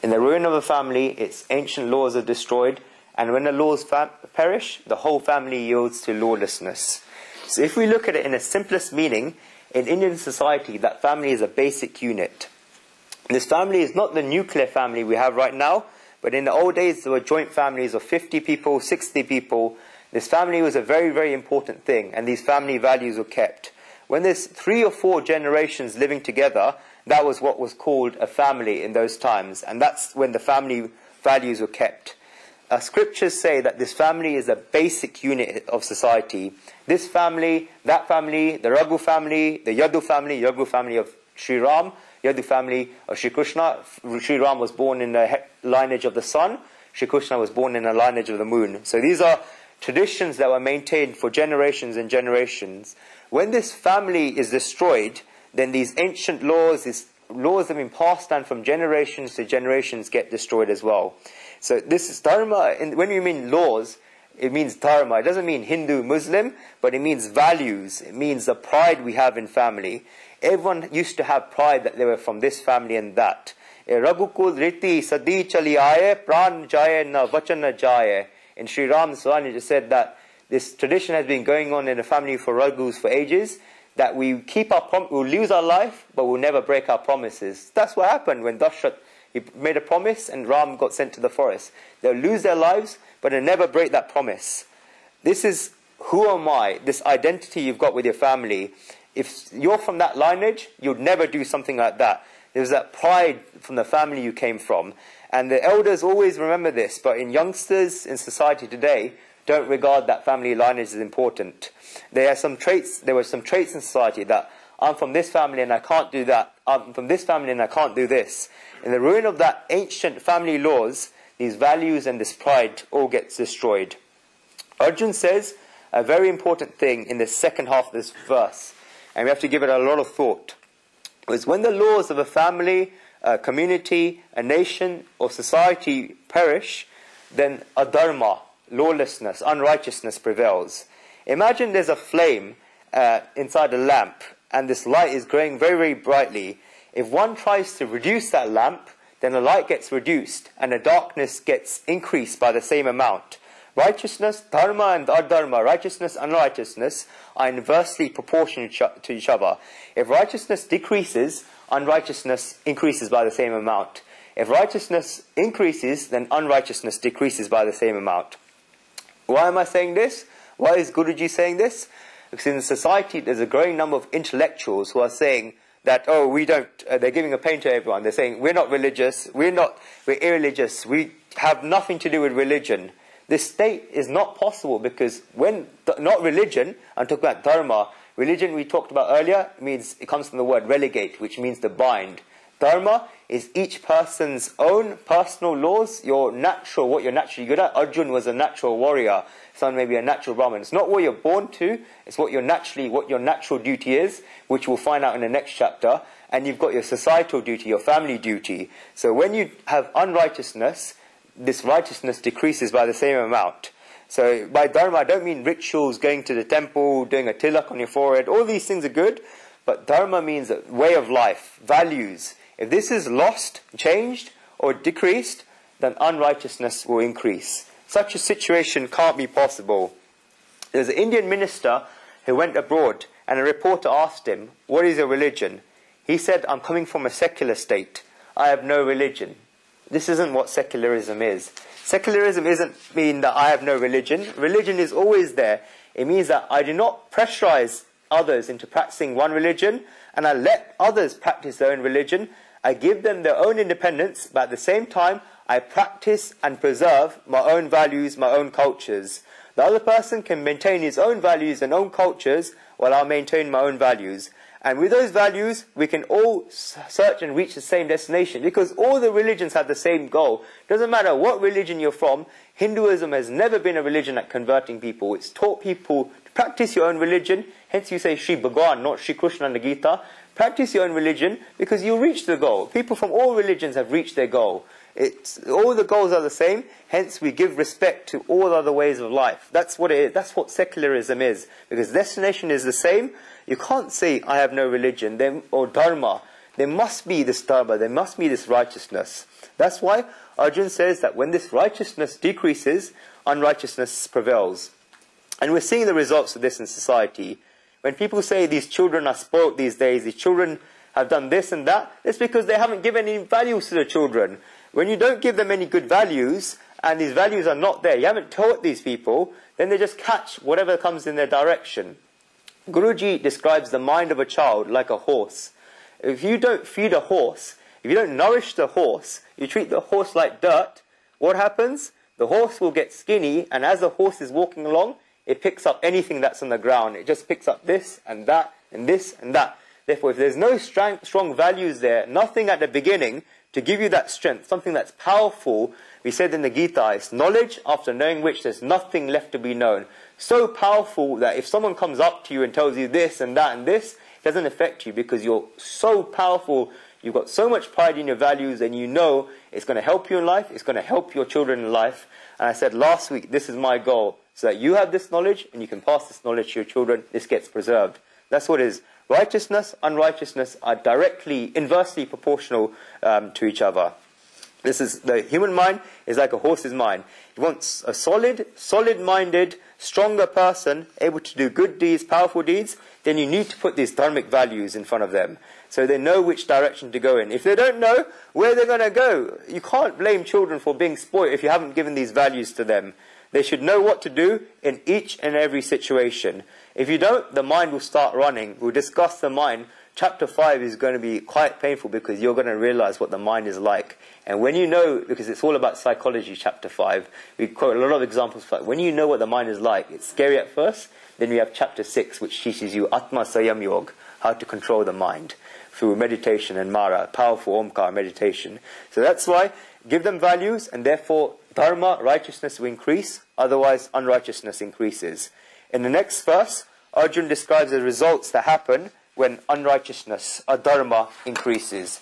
In the ruin of a family, its ancient laws are destroyed, and when the laws perish, the whole family yields to lawlessness. So if we look at it in its simplest meaning, in Indian society, that family is a basic unit. This family is not the nuclear family we have right now, but in the old days there were joint families of 50 people, 60 people. This family was a very, very important thing, and these family values were kept. When there's 3 or 4 generations living together, that was what was called a family in those times, and that's when the family values were kept. Scriptures say that this family is a basic unit of society. This family, that family, the Raghu family, the Yadu family of Sri Ram, Yadu family of Sri Krishna. Sri Ram was born in the lineage of the sun. Sri Krishna was born in the lineage of the moon. So these are traditions that were maintained for generations and generations. When this family is destroyed, then these ancient laws, these laws that have been passed down from generations to generations get destroyed as well. So this is dharma. When we mean laws, it means dharma. It doesn't mean Hindu, Muslim, but it means values. It means the pride we have in family. Everyone used to have pride that they were from this family and that. Raghukul riti sadi chali aaye, pran jaye na vachana jaye. In Sri Ram's lineage, it said that this tradition has been going on in the family for Raghus for ages, that we keep our we'll lose our life, but we'll never break our promises. That's what happened when Dashrath, he made a promise and Ram got sent to the forest. They'll lose their lives, but they'll never break that promise. This is, who am I? This identity you've got with your family. If you're from that lineage, you'd never do something like that. There's that pride from the family you came from. And the elders always remember this, but in youngsters in society today, don't regard that family lineage as important. There were some traits in society that, I'm from this family and I can't do that. I'm from this family and I can't do this. In the ruin of that ancient family laws, these values and this pride all gets destroyed. Arjun says a very important thing in the second half of this verse, and we have to give it a lot of thought, is when the laws of a family, a community, a nation or society perish, then adharma, lawlessness, unrighteousness prevails. Imagine there's a flame inside a lamp, and this light is growing very, very brightly. If one tries to reduce that lamp, then the light gets reduced, and the darkness gets increased by the same amount. Righteousness, dharma and adharma, righteousness and unrighteousness, are inversely proportional to each other. If righteousness decreases, unrighteousness increases by the same amount. If righteousness increases, then unrighteousness decreases by the same amount. Why am I saying this? Why is Guruji saying this? Because in society there's a growing number of intellectuals who are saying that, oh, we don't, they're giving a pain to everyone. They're saying, we're not religious, we're irreligious, we have nothing to do with religion. This state is not possible because when, not religion, I'm talking about dharma. Religion we talked about earlier, it comes from the word relegate, which means to bind. Dharma is each person's own personal laws, your natural, what you're naturally good at. Arjun was a natural warrior. Son may be a natural Brahmin. It's not what you're born to, it's what your natural duty is, which we'll find out in the next chapter. And you've got your societal duty, your family duty. So when you have unrighteousness, this righteousness decreases by the same amount. So by dharma, I don't mean rituals, going to the temple, doing a tilak on your forehead. All these things are good, but dharma means a way of life, values. If this is lost, changed, or decreased, then unrighteousness will increase. Such a situation can't be possible. There's an Indian minister who went abroad, and a reporter asked him, what is your religion? He said, I'm coming from a secular state. I have no religion. This isn't what secularism is. Secularism doesn't mean that I have no religion. Religion is always there. It means that I do not pressurize others into practicing one religion, and I let others practice their own religion. I give them their own independence, but at the same time, I practice and preserve my own values, my own cultures. The other person can maintain his own values and own cultures, while I'll maintain my own values. And with those values, we can all search and reach the same destination, because all the religions have the same goal. Doesn't matter what religion you're from, Hinduism has never been a religion at converting people. It's taught people to practice your own religion, hence you say Sri Bhagwan, not Sri Krishna in the Gita. Practice your own religion, because you'll reach the goal. People from all religions have reached their goal. All the goals are the same, hence we give respect to all other ways of life. That's what it is. That's what secularism is. Because destination is the same. You can't say, I have no religion, or dharma. there must be this dharma, there must be this righteousness. That's why Arjuna says that when this righteousness decreases, unrighteousness prevails. And we're seeing the results of this in society. When people say these children are spoilt these days, these children have done this and that, it's because they haven't given any values to the children. When you don't give them any good values, and these values are not there, you haven't taught these people, then they just catch whatever comes in their direction. Guruji describes the mind of a child like a horse. If you don't feed a horse, if you don't nourish the horse, you treat the horse like dirt, what happens? The horse will get skinny, and as the horse is walking along, it picks up anything that's on the ground. It just picks up this and that and this and that. Therefore, if there's no strong values there, nothing at the beginning to give you that strength, something that's powerful, we said in the Gita, it's knowledge after knowing which there's nothing left to be known. So powerful that if someone comes up to you and tells you this and that and this, it doesn't affect you because you're so powerful, you've got so much pride in your values, and you know it's going to help you in life, it's going to help your children in life. And I said last week, this is my goal, so that you have this knowledge and you can pass this knowledge to your children, this gets preserved. That's what it is. Righteousness, unrighteousness are directly, inversely proportional to each other. This is, the human mind is like a horse's mind. It wants a solid-minded, stronger person, able to do good deeds, powerful deeds, then you need to put these dharmic values in front of them, so they know which direction to go in. If they don't know where they're going to go, you can't blame children for being spoiled if you haven't given these values to them. They should know what to do in each and every situation. If you don't, the mind will start running. We'll discuss the mind. Chapter 5 is going to be quite painful because you're going to realize what the mind is like. And when you know, because it's all about psychology, chapter 5, we quote a lot of examples for it. When you know what the mind is like, it's scary at first. Then we have chapter 6, which teaches you Atma Sayam Yoga, how to control the mind through meditation and Mara, powerful Omkar meditation. So that's why, give them values, and therefore dharma, righteousness will increase, otherwise unrighteousness increases. In the next verse, Arjuna describes the results that happen when unrighteousness, or dharma, increases.